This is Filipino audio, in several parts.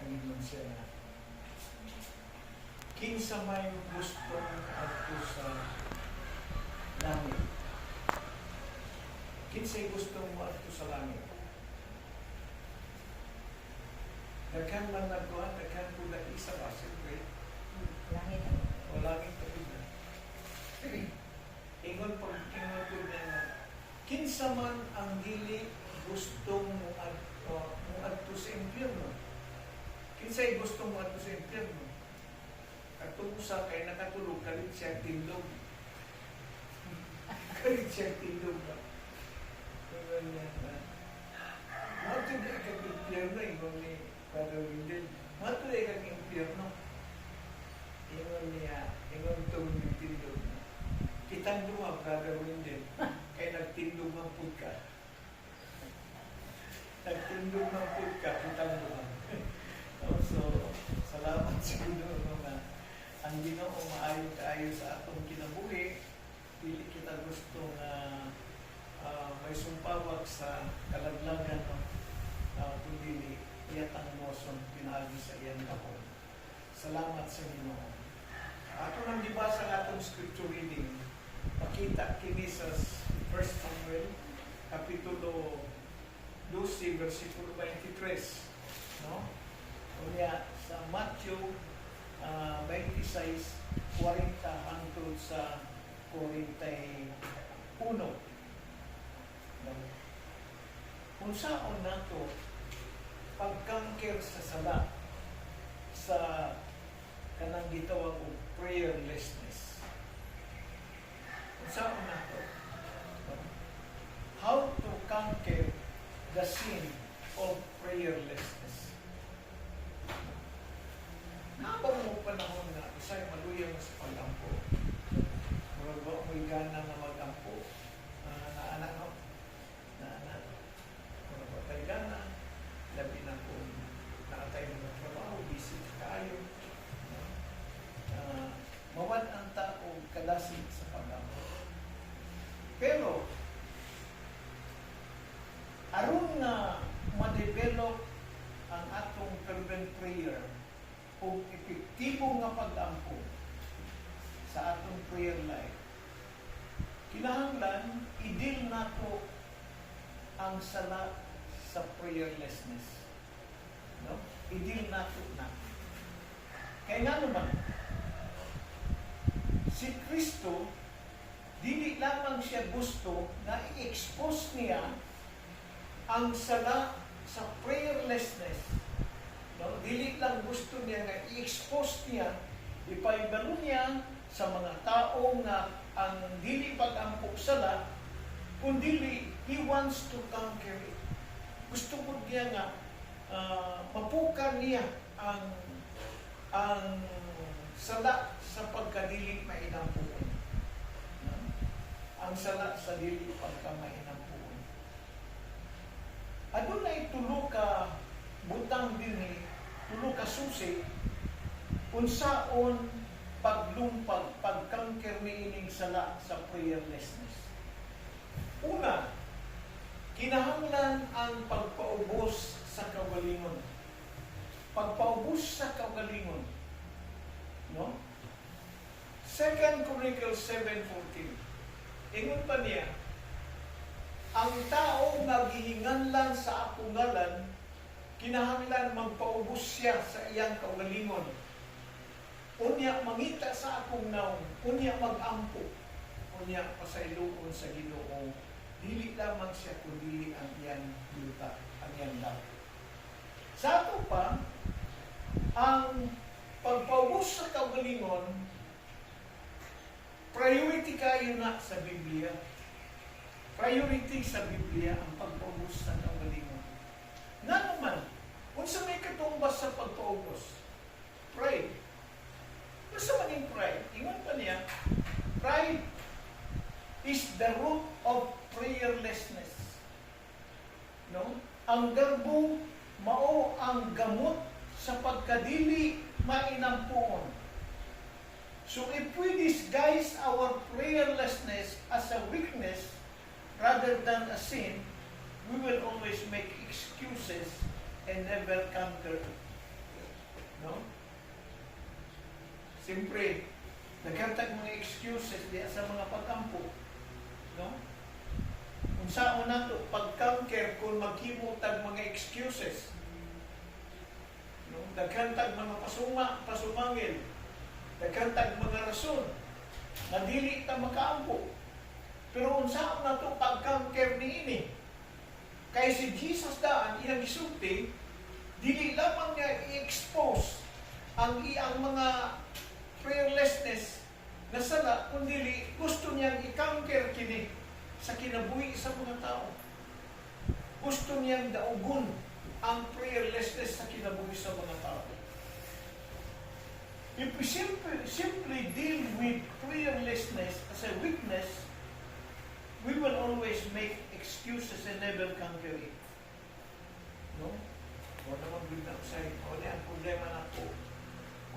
ingon siya na kinsa may gusto adto sa langit. Kinsay gusto mo adto sa langit. Daghan man nagkuhan, daghan po na isa ba, siyempre. Langit. O langit pa rin na. Ingon po na kinsa man ang dili gusto mo adto sa impyerno. Kinsay gusto mo adto sa impyerno. Katong usa kay nakatulog kalit siya tindog. Kalit siya tindog ba? Mato na ikang impyerno, ingon ni Father Windel. Mato na ikang impyerno. Ingon niya, ingon itong tindog na. Kitang duha, Father Windel. Kaya nagtindog ng pudka. Nagtindog ng pudka, kitang duha. So, salamat sa Ginoo na ang Ginoo maayo kaayo sa atong kinabuhi. Dili kita gusto na may sumpawag sa kalaglagan kundi iyatang moson pinaagi sa iyan kapon. Salamat sa Ginoo. Ato nang gibasa ang atong scripture reading. Pakita kini sa 1 Samuel kapitulo 12 versikulo 23, no? Unya sa Matthew 26:40 hangtod sa 41. Kung saan nato pagkangker sa sala sa kanang gitawag og prayerlessness. Kung saan nato how to conquer the sin of prayerlessness. Nabang mo panahon na isa'y maluyang sa pag-ampo. Murag ba mo'y gana na mag-ampo? Naanak no? Naanak. Murag ba tayo gana? Labi na po nakatay na trabaho, busy kayo. Mawad ang tao kalasig sa pag-ampo. Pero, aron na ma-develop ang atong fervent prayer o epektibo nga pag-ampo sa atong prayer life, kinahanglan i-deal nato ang sala sa prayerlessness. No? I-deal nato na. Kaya nga naman, si Kristo, dili lamang siya gusto na i-expose niya ang sala sa prayerlessness. No? Dili lang gusto niya na i-expose niya, ipaibalo niya sa mga tao nga ang dili pag-ampok sala, kundi he wants to conquer it. Gusto ko niya nga mapukan niya ang sala sa pagkadili mainampuan. No? Ang sala sa dili pagkamainampuan. Adunay tulo ka butang dinhi, tulo ka susi unsaon paglumpag, pagkangker niining sala sa prayerlessness. Una, kinahanglan ang pagpaubos sa kagalingon. Pagpaubos sa kagalingon. No? 2 Chronicles 7:14. Ingon pa niya, ang tao nga gihinganlan sa akong ngalan, kinahanglan magpaubos siya sa iyang kaugalingon. Unya mangita sa akong naong, unya mag-ampo, unya pasayloon sa Ginoo. Dili lamang siya kundi ang iyang yuta, ang iyang dapat. Sa ato pa, ang pagpaubos sa kaugalingon, priority kayo na sa Biblia. Priority sa Biblia ang pagpaubos sa kaugalingon. Nga naman, kung sa may katumbas sa pagpaubos, pray. Basta maging pride. Ingon pa niya, pride is the root of prayerlessness. No? Ang garbo mao ang gamot sa pagkadili mainampuon. So if we disguise our prayerlessness as a weakness rather than a sin, we will always make excuses and never conquer No? Siyempre, nagkantag mga excuses diya sa mga pagkampo. No? Kung saan na to, pag-conquer kung maghimutag mga excuses. No? Nagkantag mga pasumangil. Nagkantag mga rason na dili ta makaampo. Pero kung saan na to, pag-conquer niini. Kaya si Jesus daan, iyang isulti, dili lamang niya i-expose ang iyang mga prayerlessness na sala, kundi gusto niyang i-conquer kini sa kinabuhi sa mga tao. Gusto niyang daugon ang prayerlessness sa kinabuhi sa mga tao. If we simply deal with prayerlessness as a weakness, we will always make excuses and never conquer it. No? O naman bilang sa'yo, o ni ang problema na po,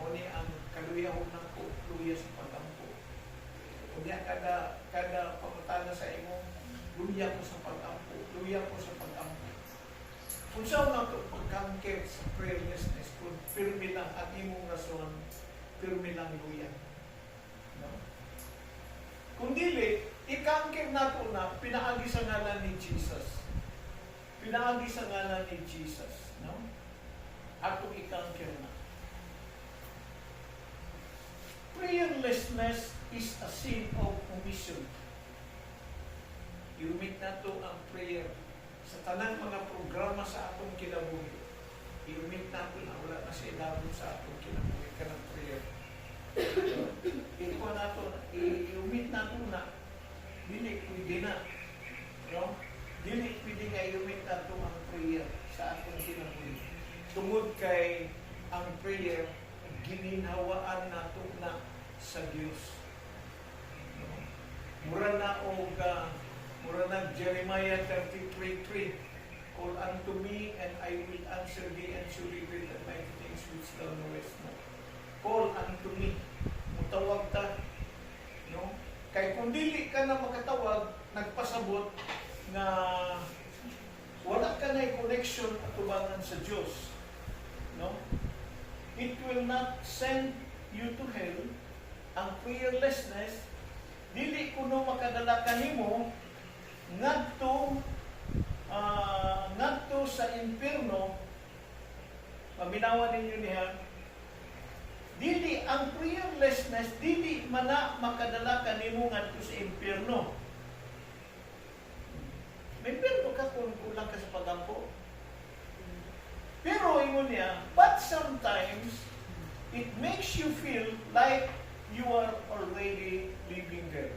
o ni ang kaluyahon na po, luya sa pag-ampo. O ni ang kada pamatana sa imong, luya ko sa pag-ampo, luya ko sa pag-ampo. Kung saan na ito, pag-conquer sa prayerlessness, kung firme lang ang imong rason, firme lang luya. No? Kung dili, i-conquer na ito na, pinaagi sa ngalan ni Jesus. Pinaagi sa ngalan ni Jesus. No? Ako i-conquer na. Prayerlessness is a sin of omission. I-omit na ito ang prayer. Sa tanang mga programa sa atong kinabuhi, i-omit na ito na wala na siya ilabot sa atong kinabuhi ka ng prayer. I-omit na ito na dili pwede na. No? Dili pwede nga i-omit na ito ang prayer sa atong kinabuhi. Tungod kay ang prayer, gininhawaan nato na sa Dios. No? Mura na Jeremiah 33:3, call unto me and I will answer thee and show thee great and mighty things which thou knowest not. Call unto me. Mutawag ta. No? Kay kung dili ka na makatawag, nagpasabot na wala ka na connection at tubangan sa Diyos. No? It will not send you to hell. Ang prayerlessness, dili kuno makadala kanimo ngadto sa impierno. Paminawan ninyo niya. Dili ang prayerlessness, dili mana makadala kanimo ngadto sa impierno. May impierno ka kung kulang ka sa pagampo. Pero ingon niya, but sometimes it makes you feel like you are already living there.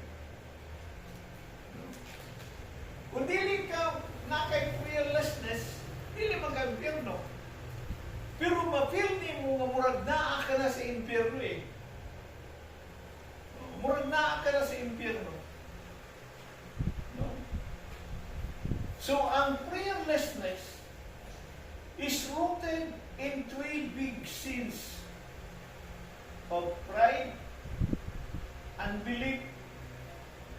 Kung dili ka nakay prayerlessness, dili mag-impierno. Pero ma-feel ni mo nga murag naa ka na sa impierno eh. Murag naa ka na sa impierno. No? So, ang prayerlessness is rooted in three big sins of pride, unbelief,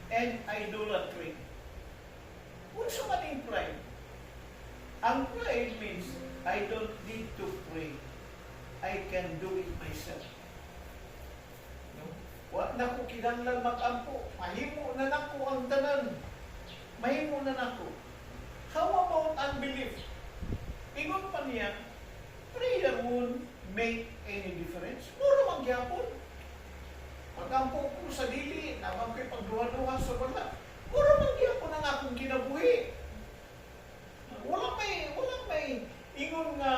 and idolatry. Unsa man ang pride? Ang pride means, I don't need to pray. I can do it myself. No? Wa na ko kinahanglan mag-ampo. Mahimo na nako ang tanan. Mahimo na nako. How about unbelief? Ingon pa niya, prayer won't make any difference. Mura magyapon. Mag-ampo ko sa dili, naman ko'y pagduha-duha sa bala. Mura magyapon ang akong kinabuhi. Walang may ingon nga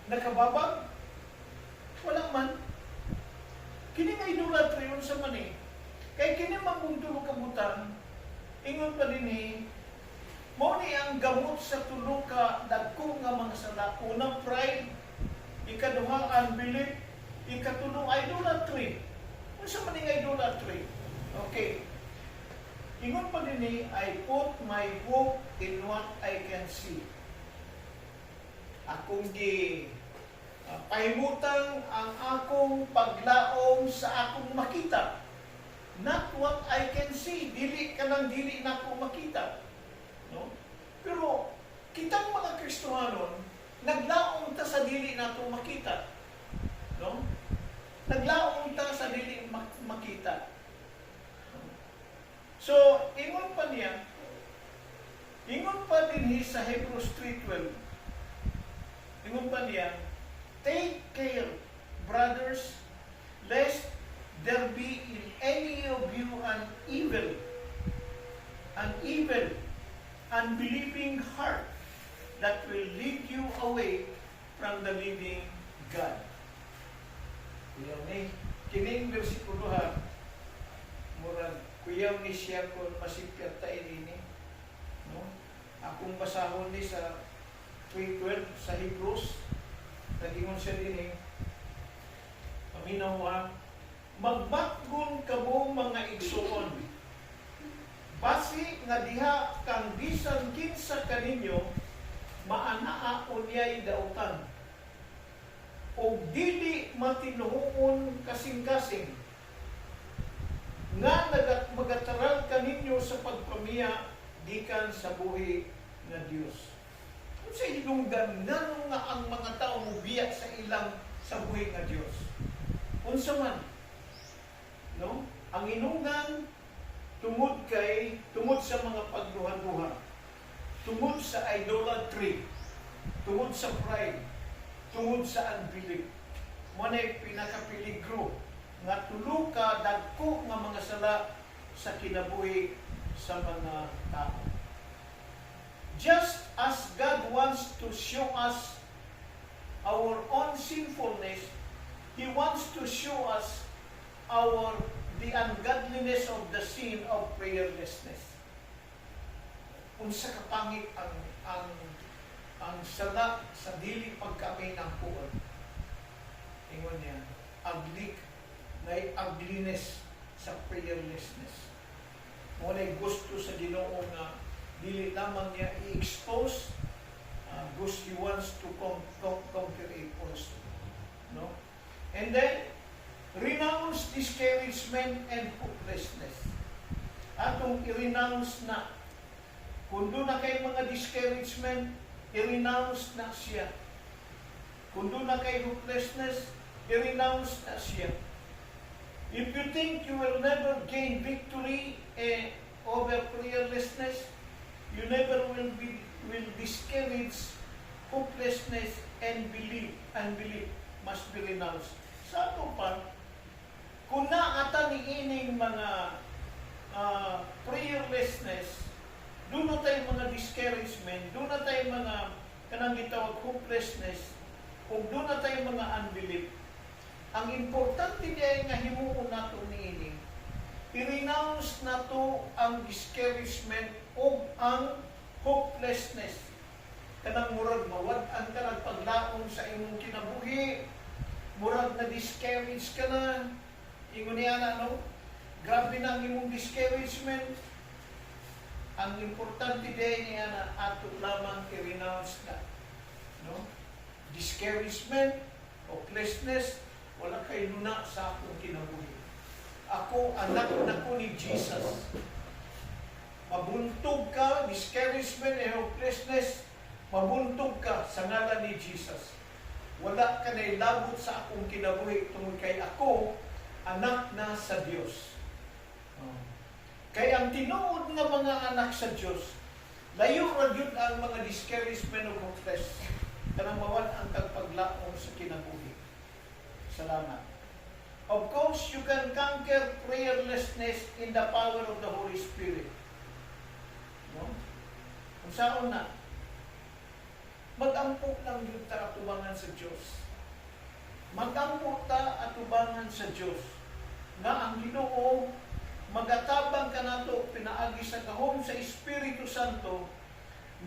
nakababag. Walang man. Kini nga idolatry yun sa mani. Kaya kini magbuntulo kabutan, ingon pa din mo ni ang gamot sa tulo ka dagko nga mga sala. Unang pride, ikaduha unbelief, ikatulo idolatry. Ano sa maning idolatry? Okay. Ingon pa din I put my hope in what I can see. Akong pahimutang ang akong paglaom sa akong makita. Not what I can see. Dili ka nang dili na ako makita. No? Pero, kitang mga Kristohanon, naglaong ta sa dili na ito makita. Naglaong ta sa dili makita. So, ingon pa niya, ingon pa din sa Hebrews 3:12, ingon pa niya, take care, brothers, lest there be in any of you an evil, unbelieving heart that will lead you away from the living God. Kuyaw ni, kining versikulo ha, murag, kuyaw ni siya kung masipyat tayo ini. No? Akong basahon ni sa 3:12 sa Hebrews, nagingon siya din paminaw ha, magbatgon kamo mga igsuon, basi nga diha kang bisan kinsa kaninyo maanaa unyay dautan, o dili matinuon kasing-kasing, nga magataral kaninyo sa pagpamiya gikan sa buhi nga Dios. Kung sa hinunggan, ngano nga ang mga tao mubiya sa ilang sa buhi nga Dios? Unsa man, no? Ang hinunggan tungod sa mga pagduha-duha, tungod sa idolatry, tungod sa pride, tungod sa unbelief. Manay pinakapiligro nga tulo ka dagko nga mga sala sa kinabuhi sa mga tao. Just as God wants to show us our own sinfulness, He wants to show us the ungodliness of the sin of prayerlessness. Unsa kapangit ang sala sa dili pagkamay ng puon. Ingon niya, ugliness sa prayerlessness. Muna'y gusto sa Ginoo nga dili lamang niya i-expose, He wants to conquer it also. No? And then, renounce discouragement and hopelessness. Atong i-renounce na. Kung doon na kayo mga discouragement, i-renounce na siya. Kung doon na kayo hopelessness, i-renounce na siya. If you think you will never gain victory over prayerlessness, you never will discourage. Hopelessness and unbelief must be renounced. Sa ato pa, kung naata ni ining mga prayerlessness, doon na tayo mga discouragement, doon na tayo mga kanang gitawag hopelessness, o doon na tayo mga unbelief. Ang importante diay nga himuon nato niini, i-renounce nato ang discouragement o ang hopelessness. Kanang murag mawad-an ka nagpaglaong sa imong kinabuhi, murag na discourage ka na, ingon niya na, no? Grabe na ang imong discouragement. Ang importante diay niya na ato lamang i-renounce na. No? Discouragement, hopelessness, wala kay luna sa akong kinabuhi. Ako, anak na ko ni Jesus. Mabuntog ka, discouragement and hopelessness, mabuntog ka sa ngalan ni Jesus. Wala ka na ilabot sa akong kinabuhi tungkol kay ako, anak na sa Diyos. Kaya ang tinuod ng mga anak sa Diyos, layo ra gyud ang mga discouragement o hopeless, kanang mawala ang paglaong sa kinabuhi. Salamat. Of course, you can conquer prayerlessness in the power of the Holy Spirit. No? Kung saan na, mag-ampok lang yun ta atubangan sa Diyos. Mag-ampok ta atubangan sa Diyos. Nga ang Ginoo, magatabang ka nato, pinaagi sa kahom sa Espiritu Santo,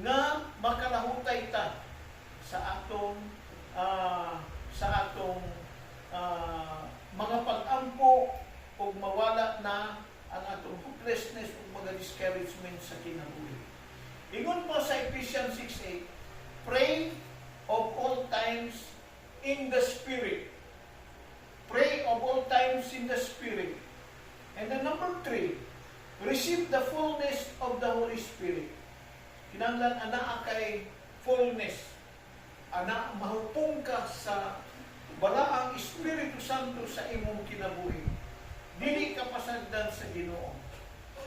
nga makalahutay ta sa atong mga pag-ampo o mawala na ang atong hopelessness o mga discouragement sa kinabuhi. Ingon po sa Ephesians 6:8, pray of all times in the Spirit. Pray of all times in the Spirit. And then number 3, receive the fullness of the Holy Spirit. Kinahanglan ana kay fullness. Ana mahupong ka sa balaang Espiritu Santo sa imong kinabuhi. Dili ka pasagdan sa Ginoo.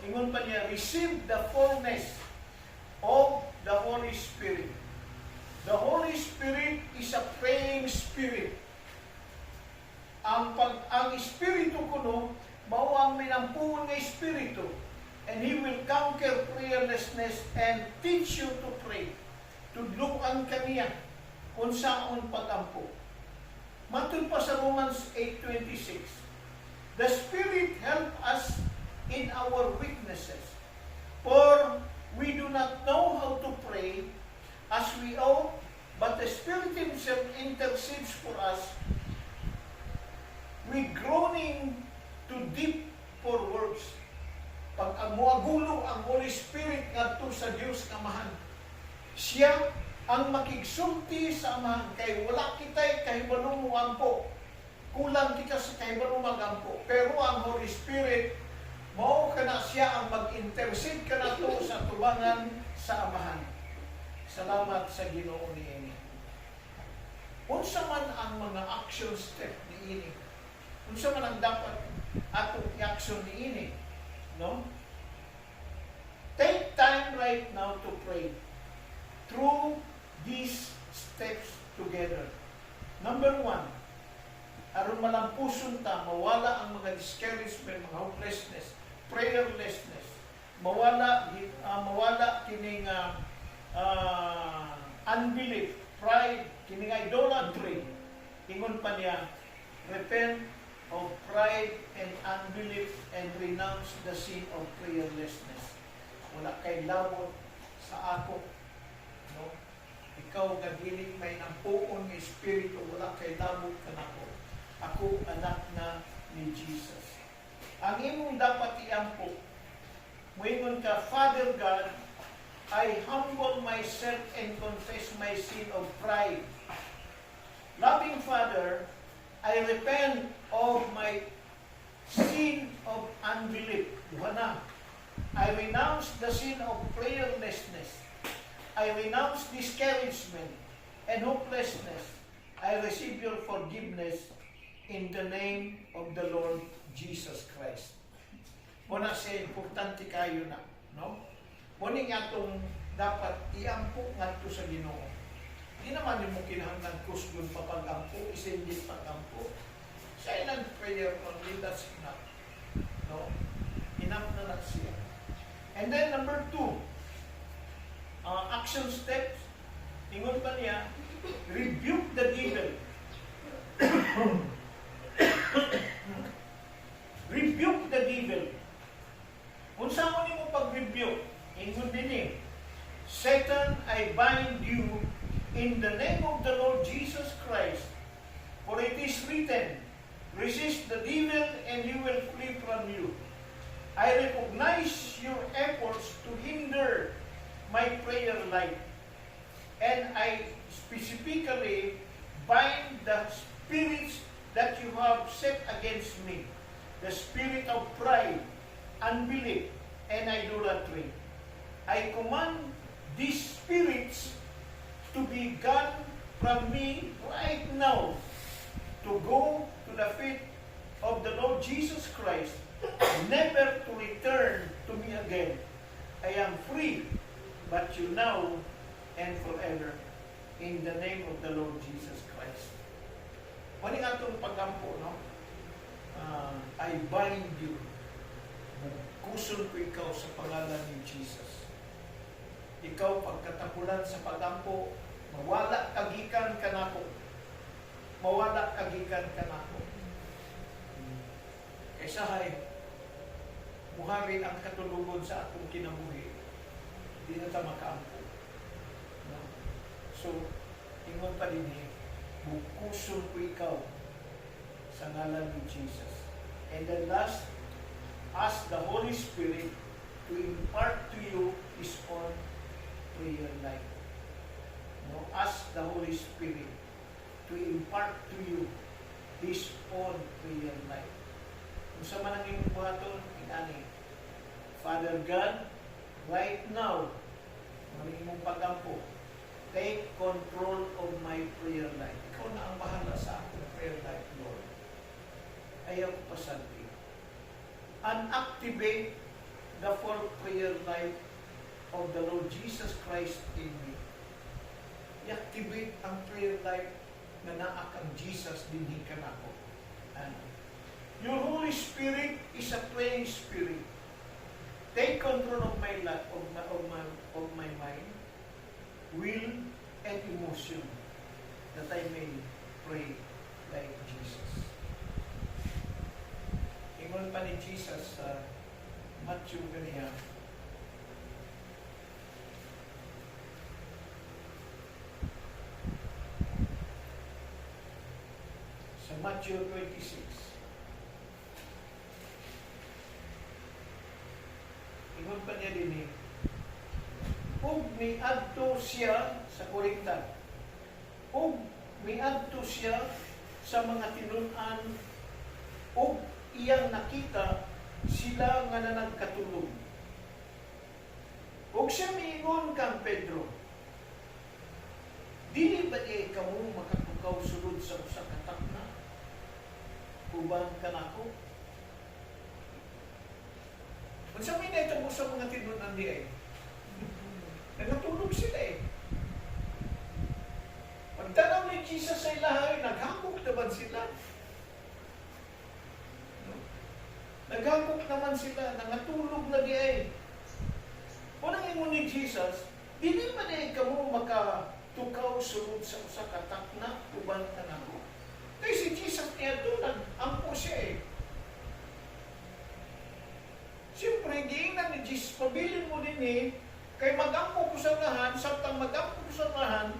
Ingon pa niya, receive the fullness of the Holy Spirit. The Holy Spirit is a praying spirit. Ang Espiritu kuno, mao ang minampuon nga Espiritu. And He will conquer prayerlessness and teach you to pray. Tudluan kaniya kung saan pagampo. Matun pa sa Romans 8:26, the Spirit help us in our weaknesses, for we do not know how to pray as we ought, but the Spirit Himself intercedes for us with groaning too deep for words. Pag muagulo ang Holy Spirit ngadto sa Dios nga Amahan, siya ang makigsulti sa Amahan, kay wala kita'y kahibalong muampo, kulang kita sa kahibalong magampo, pero ang Holy Spirit mao kana siya ang mag-intercede kanato sa tubangan sa Amahan. Salamat sa Ginoo niini. Unsa man ang mga action step niini? Unsa man ang dapat atong i-action niini? No? Take time right now to pray through these steps together. Number 1, aron malampuson ta, mawala ang mga discouragement, mga hopelessness, prayerlessness, mawala kining unbelief, pride, kining idolatry. Ingon pa niya, repent of pride and unbelief and renounce the sin of prayerlessness. Wala kay labot sa ako. No? Ikaw nga dili may nampuon ng Espiritu, wala kay labot ka nako. Ako anak na ni Jesus. Ang imong dapat iampo, moingon ka, Father God, I humble myself and confess my sin of pride. Loving Father, I repent of my sin of unbelief. Duhana. I renounce the sin of prayerlessness. I renounce discouragement and hopelessness. I receive your forgiveness in the name of the Lord Jesus Christ. Muna siya, importante kayo na. No? Muna nga itong dapat iampo nga ito sa Ginoo. Di naman yung kinahanglan kusgon pa pag-ampo, isindit pag-ampo. Silent prayer only, that's enough. No? Enough na siya. And then number 2, action steps. Ingon pa niya, rebuke the devil. Rebuke the devil. Kung saan mo nimo pag-rebuke, ingon din eh, Satan, I bind you in the name of the Lord Jesus Christ, for it is written, resist the devil and he will flee from you. I recognize your efforts to hinder my prayer life, and I specifically bind the spirits that you have set against me, the spirit of pride, unbelief, and idolatry. I command these spirits to be gone from me right now, to go to the feet of the Lord Jesus Christ, never to return to me again. I am free, but you now and forever, in the name of the Lord Jesus Christ. Mali nga itong pagkampo, no? I bind you. Kusun ko ikaw sa pangalan ni Jesus. Ikaw, pagkatapulan sa pagkampo, mawala kagikan ka nako. Mawala kagikan ka nako. Kaysa hay, muhari ang katulugon sa atong kinabuhi. Di na ta makaampo. No? So, ingon pa din bukusun ko ikaw sa ngalan ni Jesus. And then last, ask the Holy Spirit to impart to you His own prayer life. No? Ask the Holy Spirit to impart to you His own prayer life. Kung sa man ang iyong buhaton, inani, Father God, right now, maraming mong pagkampo, take control of my prayer life. Ikaw na ang bahala sa aking prayer life, Lord. ayaw ko pasabi. Unactivate the full prayer life of the Lord Jesus Christ in me. I-activate ang prayer life na naak ang Jesus dinhi ka nako. Your Holy Spirit is a praying spirit. Take control of my life, of my mind, will, and emotion, that I may pray like Jesus. Ingon pa ni Jesus sa Matthew ganiya, sa Matthew 26. Ingon pa niya din ug miadto siya sa 40. Ug miadto siya sa mga tinun-an ug iyang nakita sila nga nagkatulog. Ug siya miingon kang Pedro, dili ba kamo makatukaw sulod sa usa ka takna? Uban ka nako? Unsa may naitabo sa mga tinun-an di ay? Nagtulog sila eh. Pagtanaw ni Jesus sa ilahay, naghambok naman sila. Naghambok naman sila, nangatulog na di ay. Unang ingon ni Jesus, dili man ay kamo makatukaw sulod sa usa ka takna uban ka nako. Kaya si Jesus niya doon, nag-ampo siya eh. Siyempre, giingnan ni Jesus, pabilin mo din eh, kay mag-ampo ko sa lahan, samtang mag-ampo ko sa lahan,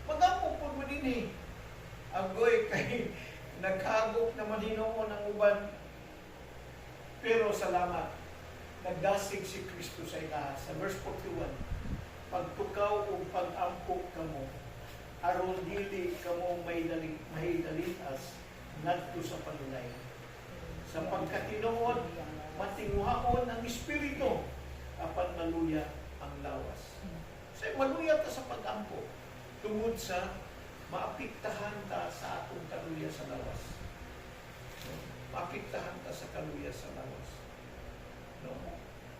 mag-ampo ko mo din eh. Agoy, kay naghagok naman Ginoo ng uban. Pero salamat, nagdasig si Kristo sa ilaha. Sa verse 41, pagtukaw o pag-ampo ka mo, aron dili ka mo mahidalitas ngadto sa panulay. Sa pagkatinood, matinguhaon ang Espiritu, apan maluya ang lawas. Kasi maluya ta sa pag-ampo, tungod sa maapiktahan ta sa atong kaluya sa lawas. Maapiktahan ta sa kaluya sa lawas. No?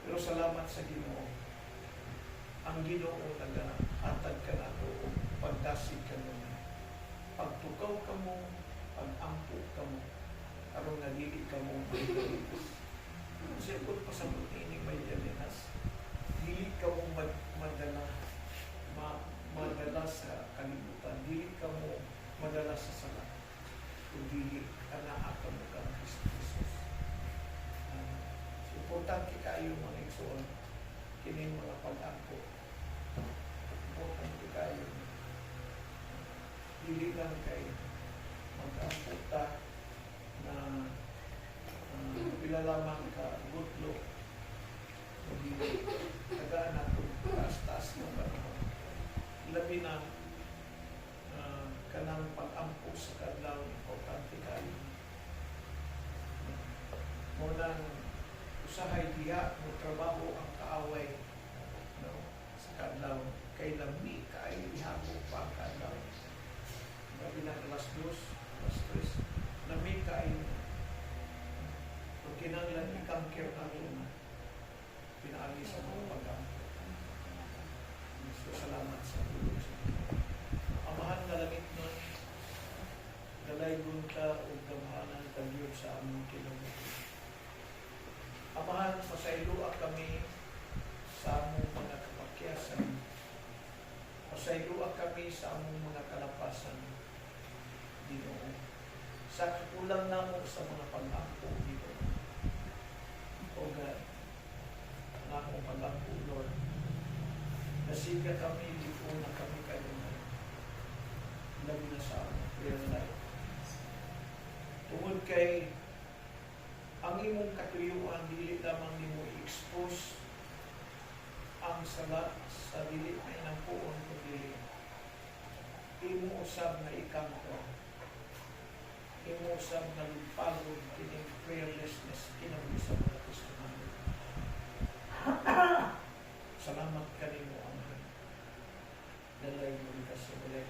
Pero salamat sa Ginoo. Ang Ginoo nag-atag ka na ito, pagdasig ka mo, pagtukaw ka mo, pag-ampo ka mo, aron nga dili ka mo mahidalitas. Kasi kung pasabot ini may dalinas, dili ka mo madala sa kalibutan, dili ka mo madala sa sala, kung dili anaa ka mo kang Kristo Jesus. Importante kayo mga igsoon, kining mga pag-ampo. Importante kayo. Dili lang kayo mag-ampo ta na pilalaman ka gutlo o dili tagaan nato taas-taas ng panahon. Labi na kanang pag-ampo sa kadlaw, importante kayo. Munang usahay diha mo trabaho ang kaaway, no, sa kadlaw kay lami kaayo ihabo pa ang kadlaw. Labi na alas 2, alas 3, lami kaayo. Kung kinanglan ikangkir natin, pinaagi sa mga pag-ampo. So, salamat sa tulong sa Ginoo. Amahan nga langit nun, dalaygon ka o gamahanan ka Diyos sa aming kinabuhi. Amahan, pasayloa kami sa among mga kapakyasan. Pasayloa kami sa among mga kalapasan, Ginoo. Sa kakulang namo sa mga pag-ampo, Ginoo. O God, ang akong pag-ampo, Lord. Nasiga kami, dito na kami kayo na labi na sa aming prayer life. Tungod kay ang imong katuyuan, dili lamang nimo i-expose ang sala sa dili na inampuon kundi imo usab na ikampo, imo usab na lupagod kining prayerlessness kinabuhi sa mga testimony. Salamat kanimo, Amhan. Dalay mo ka sa balay